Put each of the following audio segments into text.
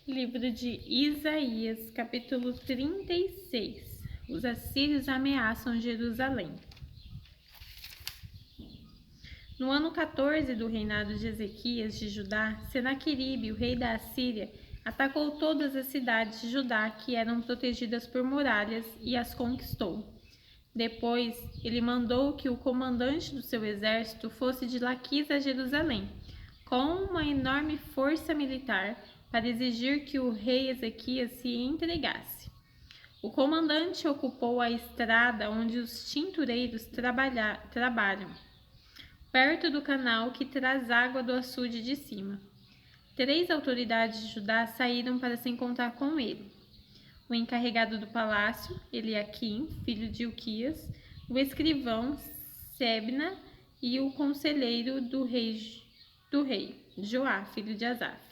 Livro de Isaías, capítulo 36. Os assírios ameaçam Jerusalém. No ano 14 do reinado de Ezequias de Judá, Senaqueribe, o rei da Assíria, atacou todas as cidades de Judá que eram protegidas por muralhas e as conquistou. Depois, ele mandou que o comandante do seu exército fosse de Laquis a Jerusalém, com uma enorme força militar, para exigir que o rei Ezequias se entregasse. O comandante ocupou a estrada onde os tintureiros trabalham, perto do canal que traz água do açude de cima. 3 autoridades de Judá saíram para se encontrar com ele: o encarregado do palácio, Eliaquim, filho de Ilquias, o escrivão, Sebna, e o conselheiro do rei, Joá, filho de Asaf.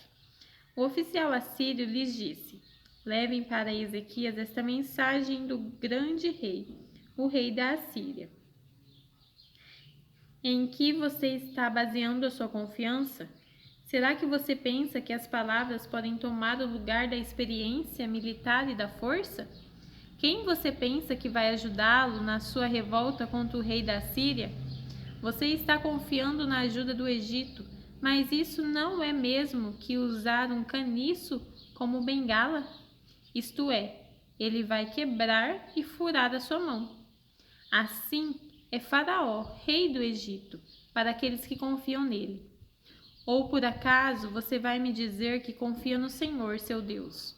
O oficial assírio lhes disse: levem para Ezequias esta mensagem do grande rei, o rei da Assíria. Em que você está baseando a sua confiança? Será que você pensa que as palavras podem tomar o lugar da experiência militar e da força? Quem você pensa que vai ajudá-lo na sua revolta contra o rei da Síria? Você está confiando na ajuda do Egito, mas isso não é mesmo que usar um caniço como bengala? Isto é, ele vai quebrar e furar a sua mão. Assim é Faraó, rei do Egito, para aqueles que confiam nele. Ou por acaso você vai me dizer que confia no Senhor, seu Deus?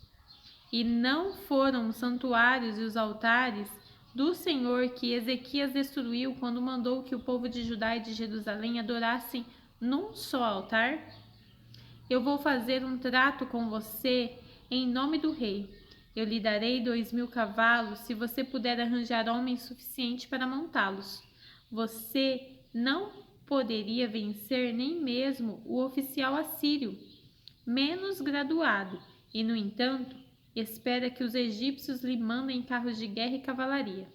E não foram os santuários e os altares do Senhor que Ezequias destruiu quando mandou que o povo de Judá e de Jerusalém adorassem num só altar? Eu vou fazer um trato com você em nome do rei. Eu lhe darei 2.000 cavalos se você puder arranjar homem suficiente para montá-los. Você não poderia vencer nem mesmo o oficial assírio, menos graduado, e, no entanto, espera que os egípcios lhe mandem carros de guerra e cavalaria.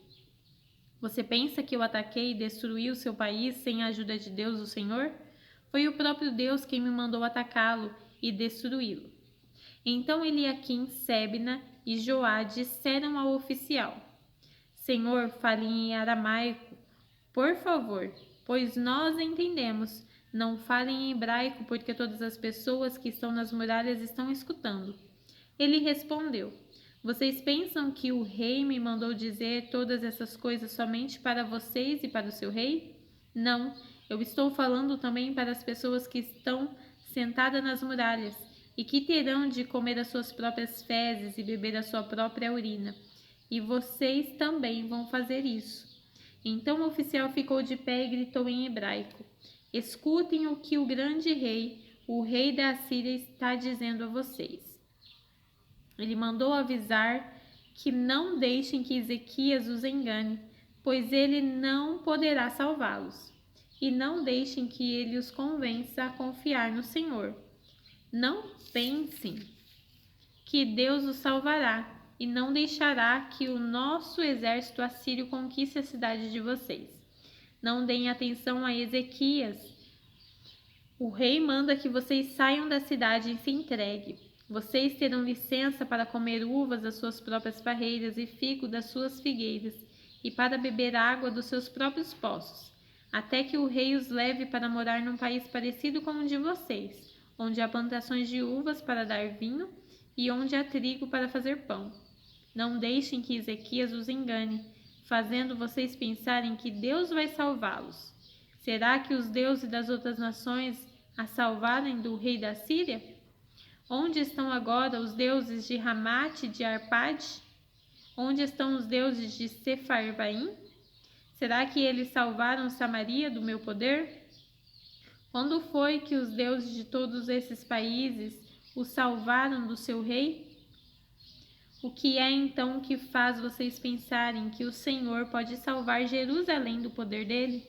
Você pensa que eu ataquei e destruí o seu país sem a ajuda de Deus, o Senhor? Foi o próprio Deus quem me mandou atacá-lo e destruí-lo. Então Eliaquim, Sebna e Joá disseram ao oficial: Senhor, fale em aramaico, por favor, pois nós entendemos. Não fale em hebraico, porque todas as pessoas que estão nas muralhas estão escutando. Ele respondeu: Vocês pensam que o rei me mandou dizer todas essas coisas somente para vocês e para o seu rei? Não, eu estou falando também para as pessoas que estão sentadas nas muralhas e que terão de comer as suas próprias fezes e beber a sua própria urina. E vocês também vão fazer isso. Então o oficial ficou de pé e gritou em hebraico: Escutem o que o grande rei, o rei da Assíria, está dizendo a vocês. Ele mandou avisar que não deixem que Ezequias os engane, pois ele não poderá salvá-los. E não deixem que ele os convença a confiar no Senhor. Não pensem que Deus os salvará e não deixará que o nosso exército assírio conquiste a cidade de vocês. Não deem atenção a Ezequias. O rei manda que vocês saiam da cidade e se entreguem. Vocês terão licença para comer uvas das suas próprias parreiras e figo das suas figueiras, e para beber água dos seus próprios poços, até que o rei os leve para morar num país parecido com o de vocês, onde há plantações de uvas para dar vinho e onde há trigo para fazer pão. Não deixem que Ezequias os engane, fazendo vocês pensarem que Deus vai salvá-los. Será que os deuses das outras nações a salvarem do rei da Síria? Onde estão agora os deuses de Ramate e de Arpade? Onde estão os deuses de Sefarvaim? Será que eles salvaram Samaria do meu poder? Quando foi que os deuses de todos esses países o salvaram do seu rei? O que é então que faz vocês pensarem que o Senhor pode salvar Jerusalém do poder dele?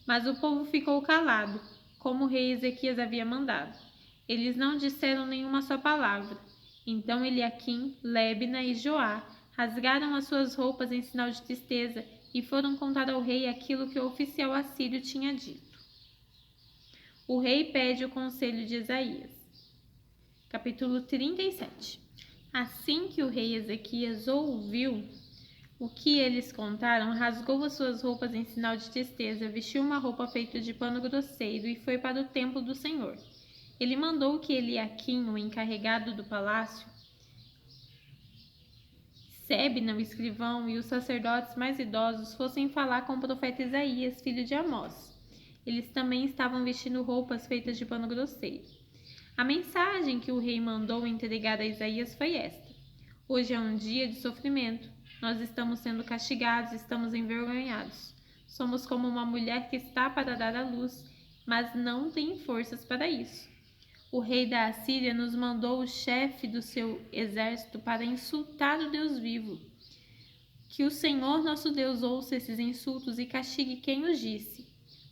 Mas o povo ficou calado, como o rei Ezequias havia mandado. Eles não disseram nenhuma só palavra. Então Eliaquim, Lebna e Joá rasgaram as suas roupas em sinal de tristeza e foram contar ao rei aquilo que o oficial assírio tinha dito. O rei pede o conselho de Isaías. Capítulo 37. Assim que o rei Ezequias ouviu o que eles contaram, rasgou as suas roupas em sinal de tristeza, vestiu uma roupa feita de pano grosseiro e foi para o templo do Senhor. Ele mandou que Eliaquim, o encarregado do palácio, Sebna, o escrivão, e os sacerdotes mais idosos fossem falar com o profeta Isaías, filho de Amós. Eles também estavam vestindo roupas feitas de pano grosseiro. A mensagem que o rei mandou entregar a Isaías foi esta: hoje é um dia de sofrimento. Nós estamos sendo castigados, estamos envergonhados. Somos como uma mulher que está para dar à luz, mas não tem forças para isso. O rei da Assíria nos mandou o chefe do seu exército para insultar o Deus vivo. Que o Senhor nosso Deus ouça esses insultos e castigue quem os disse.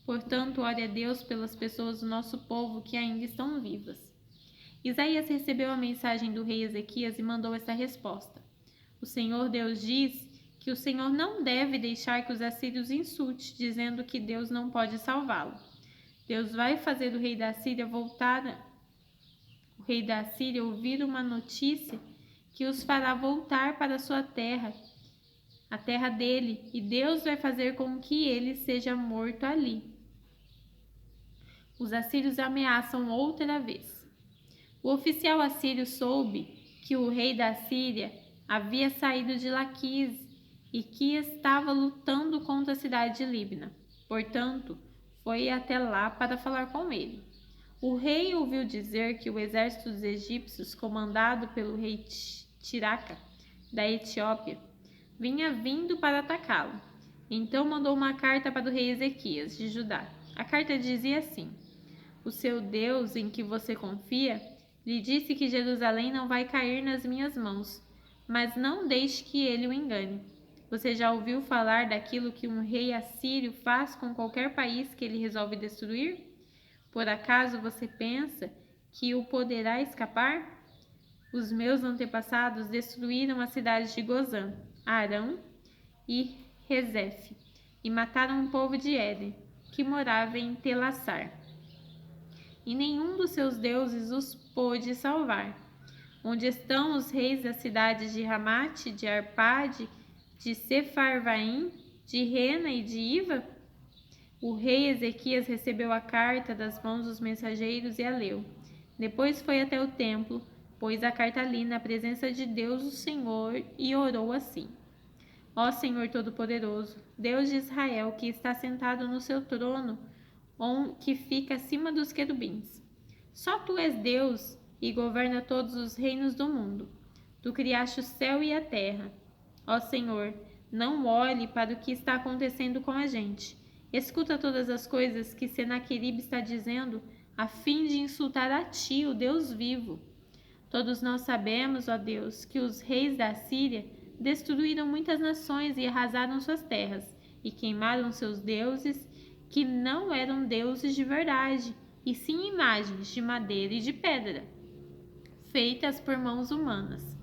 Portanto, ore a Deus pelas pessoas do nosso povo que ainda estão vivas. Isaías recebeu a mensagem do rei Ezequias e mandou esta resposta: o Senhor Deus diz que o Senhor não deve deixar que os assírios insulte, dizendo que Deus não pode salvá-lo. Deus vai fazer o rei da Assíria ouvir uma notícia que os fará voltar para sua terra, a terra dele, e Deus vai fazer com que ele seja morto ali. Os assírios ameaçam outra vez. O oficial assírio soube que o rei da Síria havia saído de Laquis e que estava lutando contra a cidade de Líbna. Portanto, foi até lá para falar com ele. O rei ouviu dizer que o exército dos egípcios, comandado pelo rei Tiraca, da Etiópia, vinha vindo para atacá-lo. Então mandou uma carta para o rei Ezequias, de Judá. A carta dizia assim: o seu Deus, em que você confia, lhe disse que Jerusalém não vai cair nas minhas mãos, mas não deixe que ele o engane. Você já ouviu falar daquilo que um rei assírio faz com qualquer país que ele resolve destruir? Por acaso você pensa que o poderá escapar? Os meus antepassados destruíram as cidades de Gozã, Arão e Rezefe, e mataram o povo de Éden, que morava em Telassar. E nenhum dos seus deuses os pôde salvar. Onde estão os reis das cidades de Ramate, de Arpade, de Sefarvaim, de Rena e de Iva? O rei Ezequias recebeu a carta das mãos dos mensageiros e a leu. Depois foi até o templo, pôs a carta ali na presença de Deus, o Senhor, e orou assim: ó Senhor Todo-Poderoso, Deus de Israel, que está sentado no seu trono, que fica acima dos querubins. Só tu és Deus e governa todos os reinos do mundo. Tu criaste o céu e a terra. Ó Senhor, não olhe para o que está acontecendo com a gente. Escuta todas as coisas que Senaqueribe está dizendo, a fim de insultar a ti, o Deus vivo. Todos nós sabemos, ó Deus, que os reis da Síria destruíram muitas nações e arrasaram suas terras, e queimaram seus deuses, que não eram deuses de verdade, e sim imagens de madeira e de pedra, feitas por mãos humanas.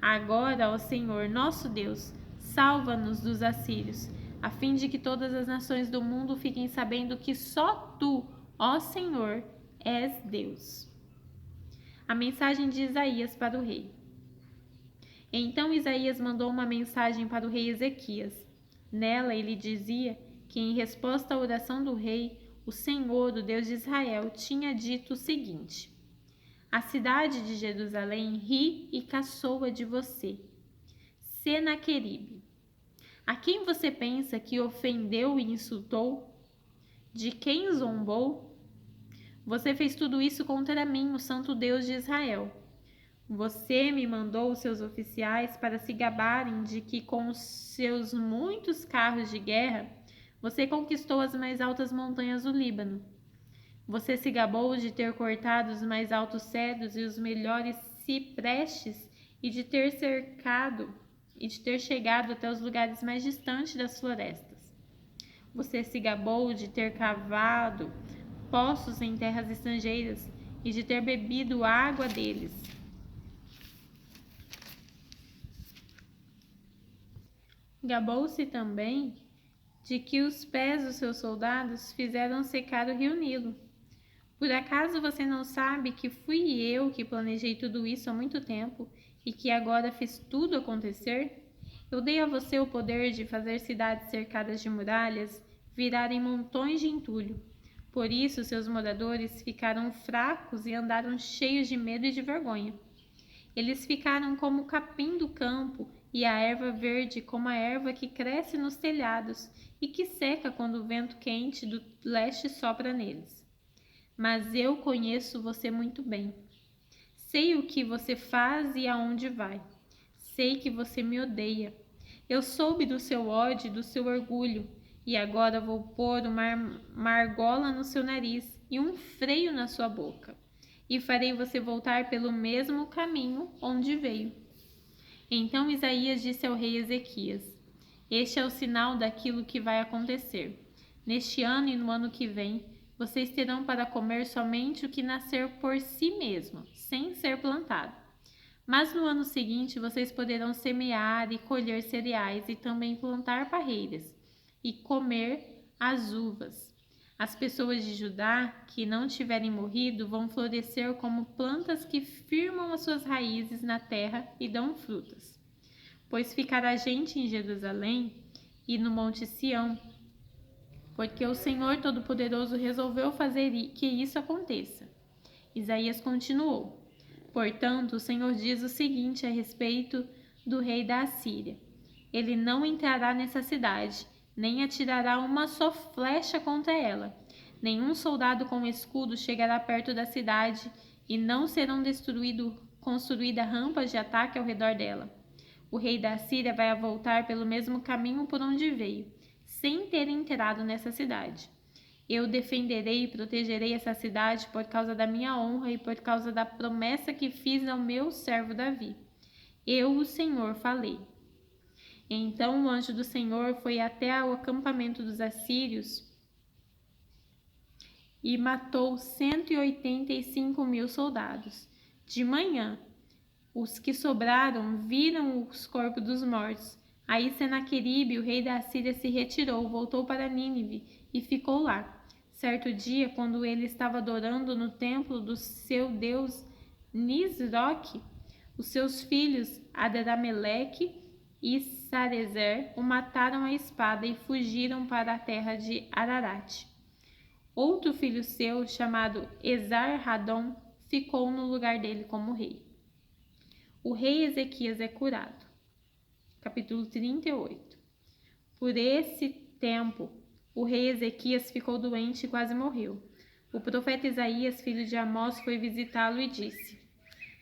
Agora, ó Senhor, nosso Deus, salva-nos dos assírios, a fim de que todas as nações do mundo fiquem sabendo que só tu, ó Senhor, és Deus. A mensagem de Isaías para o rei. Então Isaías mandou uma mensagem para o rei Ezequias. Nela ele dizia que, em resposta à oração do rei, o Senhor, o Deus de Israel, tinha dito o seguinte: a cidade de Jerusalém ri e caçoa de você, Senaqueribe. A quem você pensa que ofendeu e insultou? De quem zombou? Você fez tudo isso contra mim, o Santo Deus de Israel. Você me mandou os seus oficiais para se gabarem de que, com os seus muitos carros de guerra, você conquistou as mais altas montanhas do Líbano. Você se gabou de ter cortado os mais altos cedros e os melhores ciprestes e de ter chegado até os lugares mais distantes das florestas. Você se gabou de ter cavado poços em terras estrangeiras e de ter bebido água deles. Gabou-se também de que os pés dos seus soldados fizeram secar o rio Nilo. Por acaso você não sabe que fui eu que planejei tudo isso há muito tempo e que agora fiz tudo acontecer? Eu dei a você o poder de fazer cidades cercadas de muralhas virarem montões de entulho. Por isso, seus moradores ficaram fracos e andaram cheios de medo e de vergonha. Eles ficaram como o capim do campo e a erva verde como a erva que cresce nos telhados e que seca quando o vento quente do leste sopra neles. Mas eu conheço você muito bem. Sei o que você faz e aonde vai. Sei que você me odeia. Eu soube do seu ódio e do seu orgulho, e agora vou pôr uma argola no seu nariz e um freio na sua boca, e farei você voltar pelo mesmo caminho onde veio. Então Isaías disse ao rei Ezequias: Este é o sinal daquilo que vai acontecer. Neste ano e no ano que vem, vocês terão para comer somente o que nascer por si mesmo, sem ser plantado. Mas no ano seguinte vocês poderão semear e colher cereais e também plantar parreiras e comer as uvas. As pessoas de Judá que não tiverem morrido vão florescer como plantas que firmam as suas raízes na terra e dão frutas. Pois ficará gente em Jerusalém e no Monte Sião, porque o Senhor Todo-Poderoso resolveu fazer que isso aconteça. Isaías continuou: Portanto, o Senhor diz o seguinte a respeito do rei da Assíria: Ele não entrará nessa cidade, nem atirará uma só flecha contra ela. Nenhum soldado com escudo chegará perto da cidade, e não serão construídas rampas de ataque ao redor dela. O rei da Assíria vai voltar pelo mesmo caminho por onde veio, sem ter entrado nessa cidade. Eu defenderei e protegerei essa cidade por causa da minha honra e por causa da promessa que fiz ao meu servo Davi. Eu, o Senhor, falei. Então o anjo do Senhor foi até o acampamento dos assírios e matou 185.000 soldados. De manhã, os que sobraram viram os corpos dos mortos. Aí Senaqueribe, o rei da Assíria, se retirou, voltou para Nínive e ficou lá. Certo dia, quando ele estava adorando no templo do seu deus Nisroque, os seus filhos Adrameleque e Sarezer o mataram à espada e fugiram para a terra de Ararat. Outro filho seu, chamado Esar-Hadon, ficou no lugar dele como rei. O rei Ezequias é curado. Capítulo 38. Por esse tempo, o rei Ezequias ficou doente e quase morreu. O profeta Isaías, filho de Amós, foi visitá-lo e disse: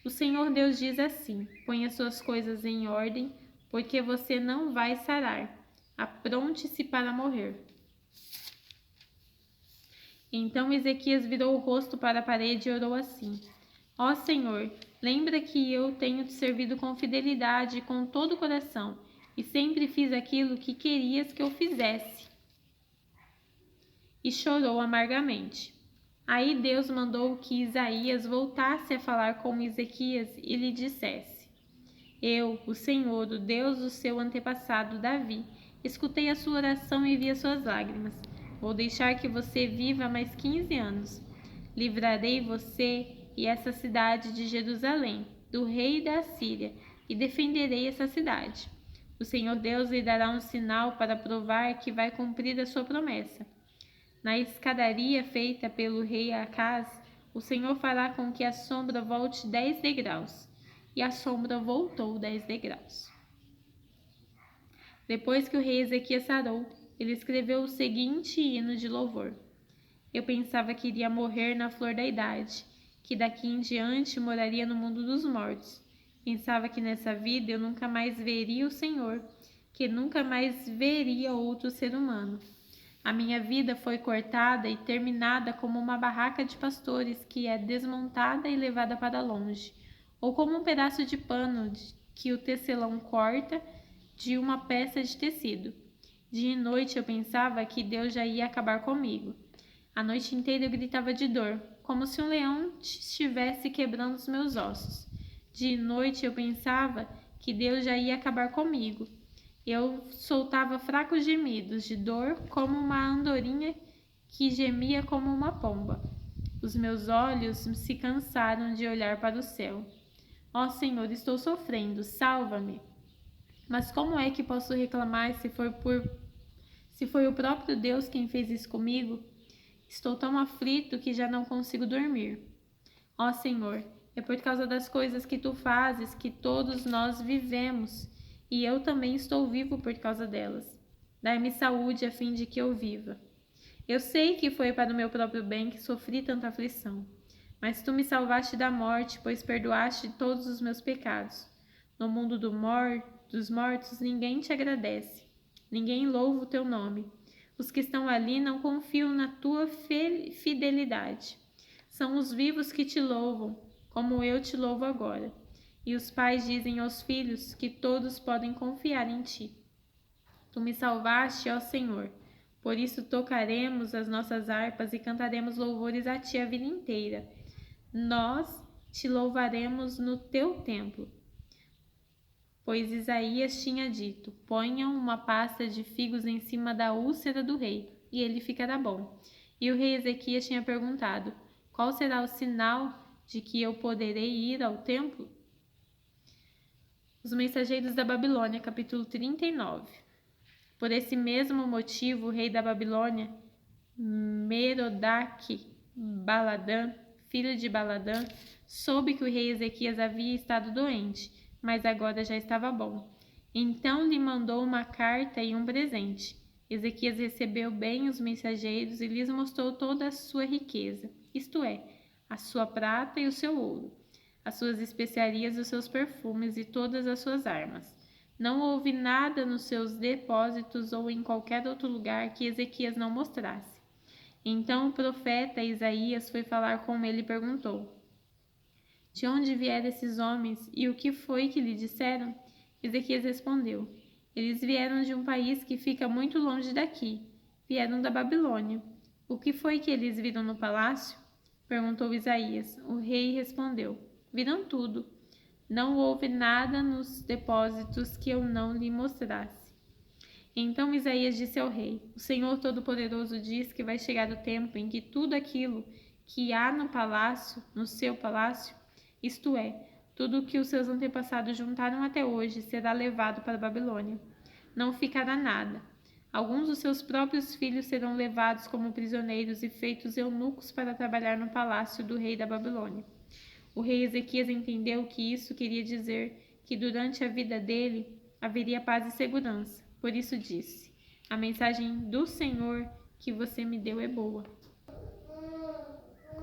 O Senhor Deus diz assim: Ponha suas coisas em ordem, porque você não vai sarar. Apronte-se para morrer. Então Ezequias virou o rosto para a parede e orou assim: Ó Senhor, lembra que eu tenho te servido com fidelidade e com todo o coração, e sempre fiz aquilo que querias que eu fizesse. E chorou amargamente. Aí Deus mandou que Isaías voltasse a falar com Ezequias e lhe dissesse: Eu, o Senhor, o Deus do seu antepassado Davi, escutei a sua oração e vi as suas lágrimas. Vou deixar que você viva mais 15 anos. Livrarei você e essa cidade de Jerusalém, do rei da Assíria, e defenderei essa cidade. O Senhor Deus lhe dará um sinal para provar que vai cumprir a sua promessa. Na escadaria feita pelo rei Acaz, o Senhor fará com que a sombra volte 10 degraus. E a sombra voltou 10 degraus. Depois que o rei Ezequias sarou, ele escreveu o seguinte hino de louvor: Eu pensava que iria morrer na flor da idade, que daqui em diante moraria no mundo dos mortos. Pensava que nessa vida eu nunca mais veria o Senhor, que nunca mais veria outro ser humano. A minha vida foi cortada e terminada como uma barraca de pastores que é desmontada e levada para longe, ou como um pedaço de pano que o tecelão corta de uma peça de tecido. Dia e noite eu pensava que Deus já ia acabar comigo. A noite inteira eu gritava de dor, como se um leão estivesse quebrando os meus ossos. Dia e noite eu pensava que Deus já ia acabar comigo. Eu soltava fracos gemidos de dor como uma andorinha que gemia como uma pomba. Os meus olhos se cansaram de olhar para o céu. Ó Senhor, estou sofrendo, salva-me. Mas como é que posso reclamar se foi o próprio Deus quem fez isso comigo? Estou tão aflito que já não consigo dormir. Ó Senhor, é por causa das coisas que tu fazes que todos nós vivemos, e eu também estou vivo por causa delas. Dai-me saúde a fim de que eu viva. Eu sei que foi para o meu próprio bem que sofri tanta aflição. Mas tu me salvaste da morte, pois perdoaste todos os meus pecados. No mundo dos mortos ninguém te agradece, ninguém louva o teu nome. Os que estão ali não confiam na tua fidelidade. São os vivos que te louvam, como eu te louvo agora. E os pais dizem aos filhos que todos podem confiar em ti. Tu me salvaste, ó Senhor. Por isso tocaremos as nossas harpas e cantaremos louvores a ti a vida inteira. Nós te louvaremos no teu templo. Pois Isaías tinha dito: ponham uma pasta de figos em cima da úlcera do rei, e ele ficará bom. E o rei Ezequias tinha perguntado: qual será o sinal de que eu poderei ir ao templo? Os mensageiros da Babilônia, capítulo 39. Por esse mesmo motivo, o rei da Babilônia, Merodach-Baladã, filho de Baladã, soube que o rei Ezequias havia estado doente, mas agora já estava bom. Então lhe mandou uma carta e um presente. Ezequias recebeu bem os mensageiros e lhes mostrou toda a sua riqueza, isto é, a sua prata e o seu ouro, as suas especiarias e os seus perfumes e todas as suas armas. Não houve nada nos seus depósitos ou em qualquer outro lugar que Ezequias não mostrasse. Então o profeta Isaías foi falar com ele e perguntou: de onde vieram esses homens e o que foi que lhe disseram? Ezequias respondeu: eles vieram de um país que fica muito longe daqui. Vieram da Babilônia. O que foi que eles viram no palácio? Perguntou Isaías. O rei respondeu: viram tudo. Não houve nada nos depósitos que eu não lhe mostrasse. Então Isaías disse ao rei: o Senhor Todo-Poderoso diz que vai chegar o tempo em que tudo aquilo que há no palácio, no seu palácio, isto é, tudo o que os seus antepassados juntaram até hoje, será levado para a Babilônia. Não ficará nada. Alguns dos seus próprios filhos serão levados como prisioneiros e feitos eunucos para trabalhar no palácio do rei da Babilônia. O rei Ezequias entendeu que isso queria dizer que durante a vida dele haveria paz e segurança. Por isso disse: a mensagem do Senhor que você me deu é boa.